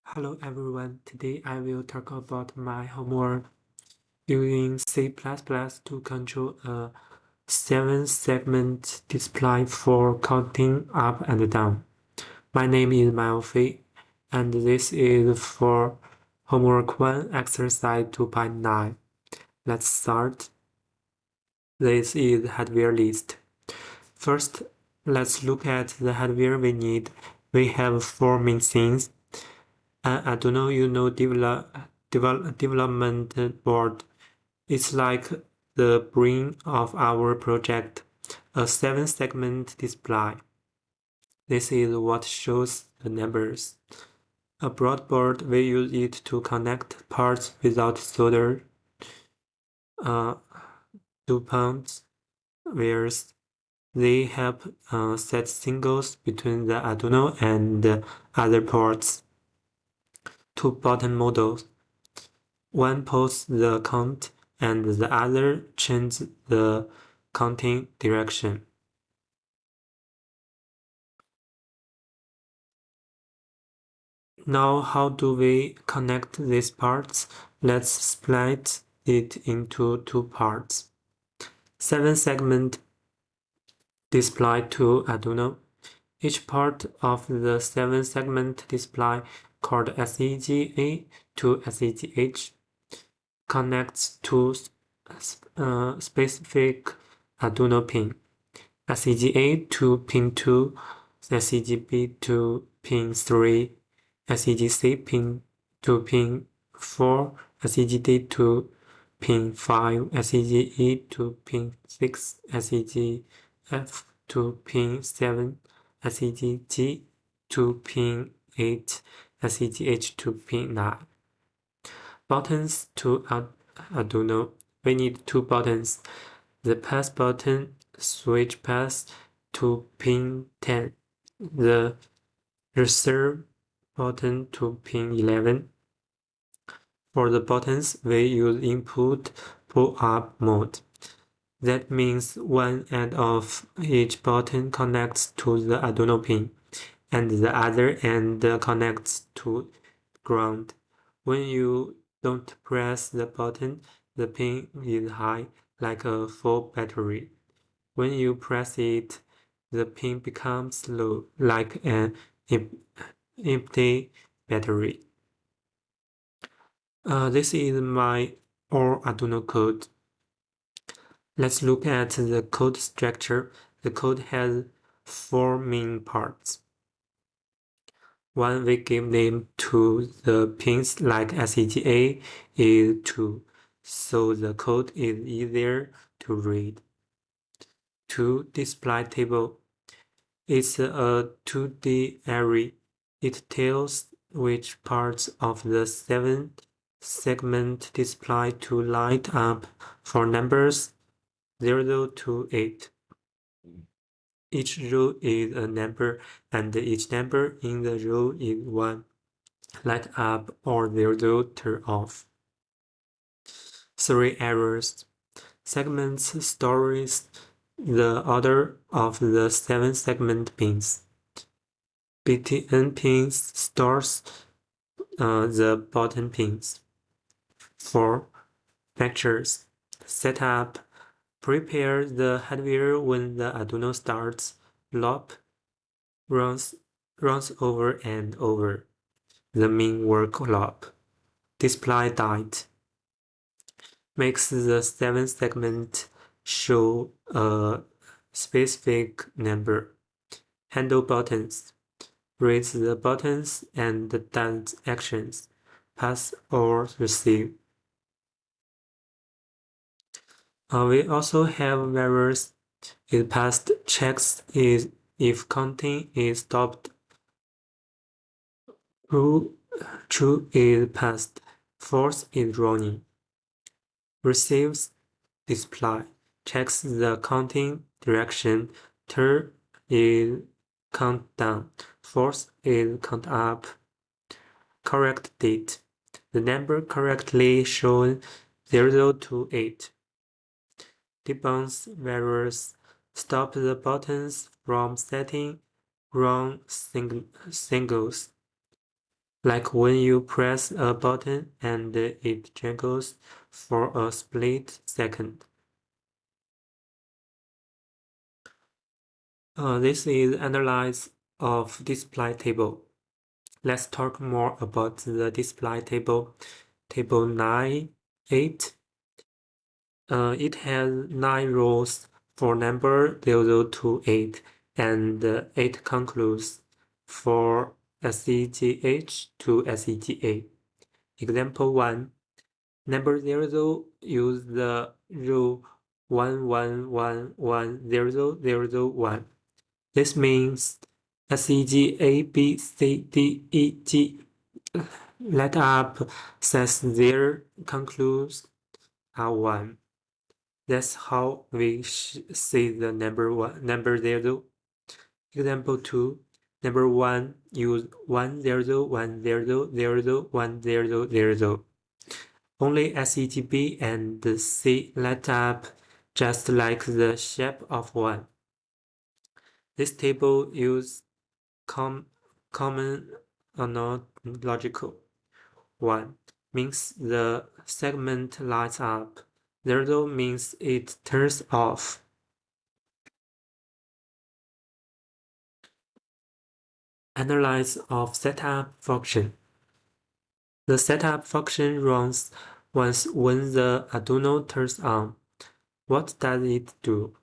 Hello everyone, today I will talk about my homework using C++ to control a 7-segment display for counting up and down. My name is Malfi, and this is for homework 1 exercise 2.9. Let's start. This is hardware list. First, let's look at the hardware we need. We have 4 main things. Arduino Uno development board. It's like the brain of our project, a 7-segment display. This is what shows the numbers. A breadboard, we use it to connect parts without solder. DuPont wires, they help set signals between the Arduino and the other ports. 2 button models. One pulls the count and the other changes the counting direction. Now how do we connect these parts? Let's split it into 2 parts. 7-segment display to Arduino. Each part of the 7-segment display, called SEGA to SEGH, connects to specific Arduino pin. SEGA to pin 2, SEGB to pin 3, SEGC pin to pin 4, SEGD to pin 5, SEGE to pin 6, SEGF to pin 7, SEGG to pin 8, SEGH to pin 9. Buttons to Arduino. We need 2 buttons. The pass button switch pass to pin 10. The reserve button to pin 11. For the buttons, we use input pull-up mode. That means one end of each button connects to the Arduino pin, and the other end connects to ground. When you don't press the button, the pin is high, like a full battery. When you press it, the pin becomes low, like an empty battery. This is my Arduino code. Let's look at the code structure. The code has 4 main parts. One, we give name to the pins like SEGA is 2, so the code is easier to read. 2, display table. It's a 2D array. It tells which parts of the 7-segment display to light up for numbers 0 to 8. Each row is a number, and each number in the row is 1. Light up or 0 turn off. 3 errors. Segments stores the order of the 7-segment pins. BTN pins stores the button pins. 4 lectures. Setup. Prepare the hardware when the Arduino starts. Loop runs over and over. The main work loop. Display date. Makes the 7-segment show a specific number. Handle buttons. Reads the buttons and does actions. Pass or receive. We also have various. It passed checks if counting is stopped. True is passed. False is running. Receives display. Checks the counting direction. Turn is count down. False is count up. Correct date. The number correctly shown 0 to 8. Debounce variables. Stop the buttons from setting wrong singles. like when you press a button and it jiggles for a split second. This is analysis of display table. Let's talk more about the display table. Table 9.8. It has 9 rows for number 0 to 8 and 8 concludes for SEGH to SEGA. Example 1. Number 0 use the rule 11110001. This means SEGABCDEG let up says their concludes are 1. That's how we see the number 0. Example 2. Number 1 use 1010001000. Only SEGB and C light up just like the shape of 1. This table uses common analogical. 1 means the segment lights up. 0 means it turns off. Analysis of setup function. The setup function runs once when the Arduino turns on. What does it do?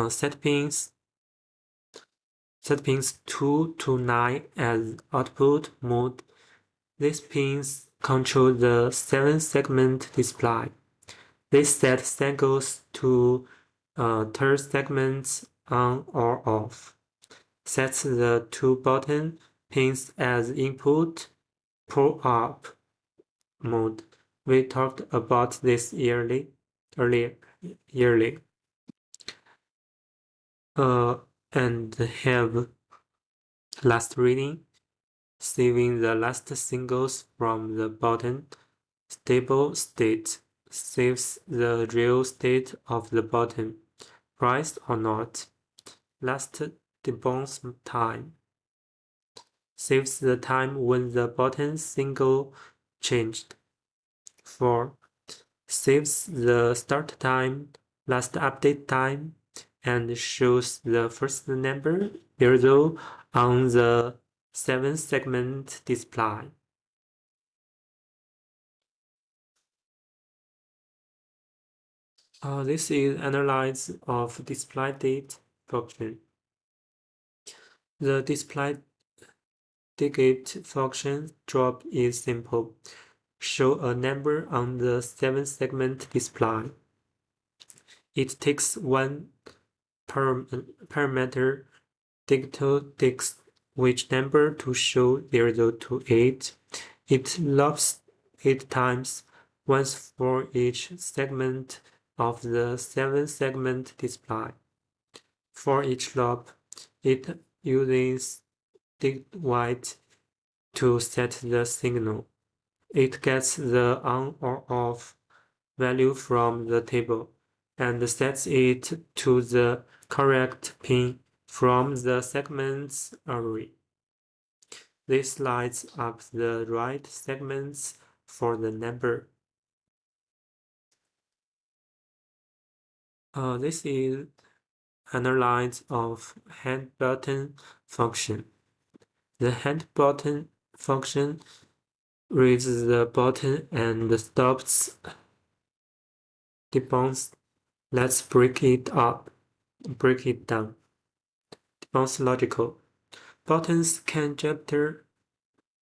Set pins 2 to 9 as output mode. These pins control the 7-segment display. This set signals to turn segments on or off. Sets the 2 button pins as input pull-up mode. We talked about this earlier. And have last reading, saving the last singles from the button. Stable state saves the real state of the button, pressed or not. Last debounce time saves the time when the button single changed. 4. Saves the start time, last update time, and shows the first number 0 on the 7-segment display. This is analysis of display date function. The display date function drop is simple. Show a number on the 7-segment display. It takes one parameter digital text which number to show 0 to 8. It loops 8 times, once for each segment of the 7-segment display. For each loop, it uses white to set the signal. It gets the on or off value from the table and sets it to the correct pin from the segments array. This lights up the right segments for the number. This is analysis of hand button function. The hand button function raises the button and stops debounce. Let's break it down. Debounce logical. Buttons can jumper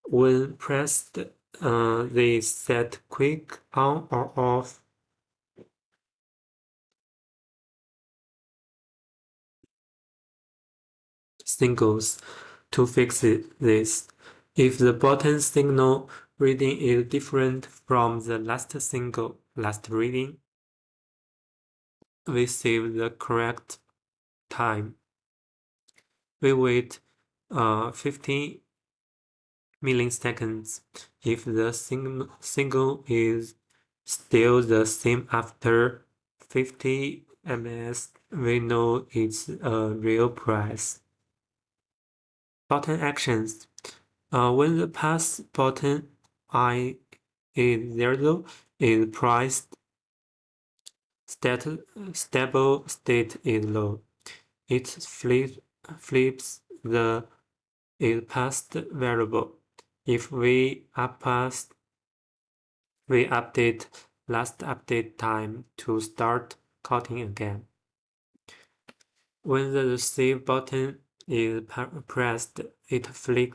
when pressed. They set quick on or off. Singles to fix this. If the button signal reading is different from the last reading, we save the correct time. We wait 15 milliseconds. If the signal is still the same after 50 ms, we know it's a real price. Button actions. When the pass button I is 0 is priced, stable state is low. It flips the is passed variable. If we we update last update time to start counting again. When the receive button is pressed, it flip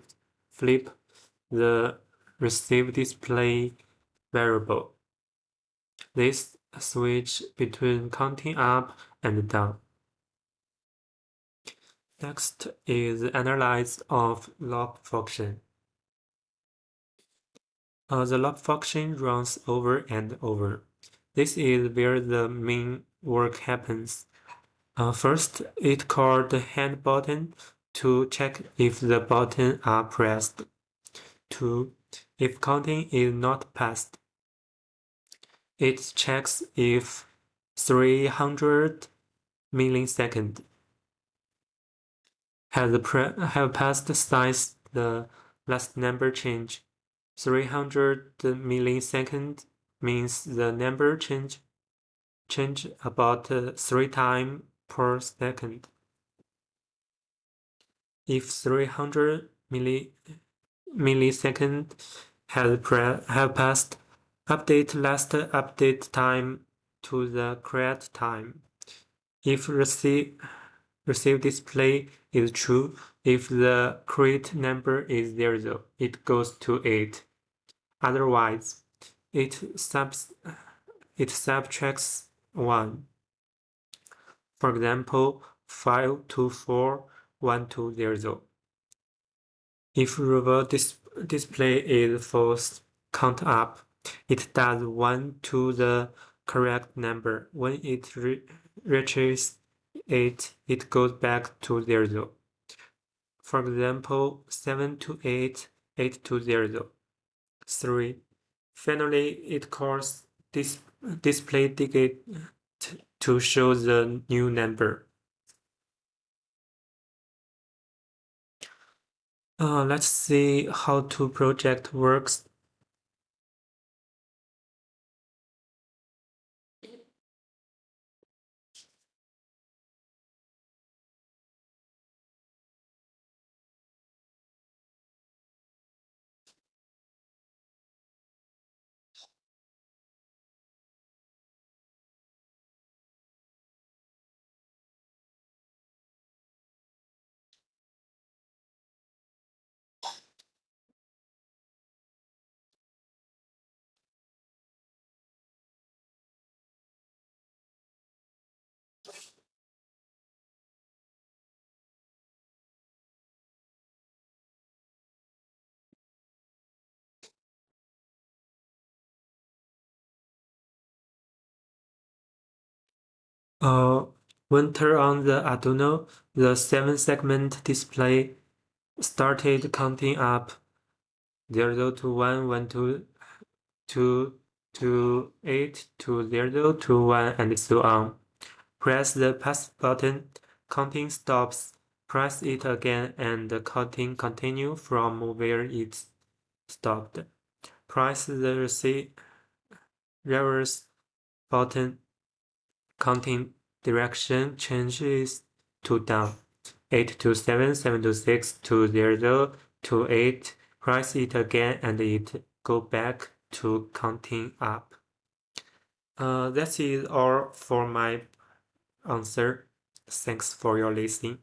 the receive display variable. This switch between counting up and down. Next is analyze of loop function. The loop function runs over and over. This is where the main work happens. First, it calls the hand button to check if the buttons are pressed. 2. If counting is not passed, it checks if 300 milliseconds have passed since the last number change. 300 milliseconds means the number change about 3 times per second. If 300 milliseconds have passed, update last update time to the correct time. If receive display is true, if the correct number is 0, it goes to 8. Otherwise, it subtracts 1. For example, 524120. If reverse display is false, count up. It does 1 to the correct number. When it reaches 8, it goes back to 0. For example, 7 to 8, 8 to 0. 3. Finally, it calls display digit to show the new number. Let's see how to project works. When turned on the Arduino, the 7-segment display started counting up 0 to 1, 1 to 2 to 8 to 0 to 1, and so on. Press the pass button, counting stops. Press it again and the counting continues from where it stopped. Press the reverse button, counting direction changes to down. 8 to 7, 7 to 6 to 0 to 8. Press it again and it go back to counting up. That is all for my answer. Thanks for your listening.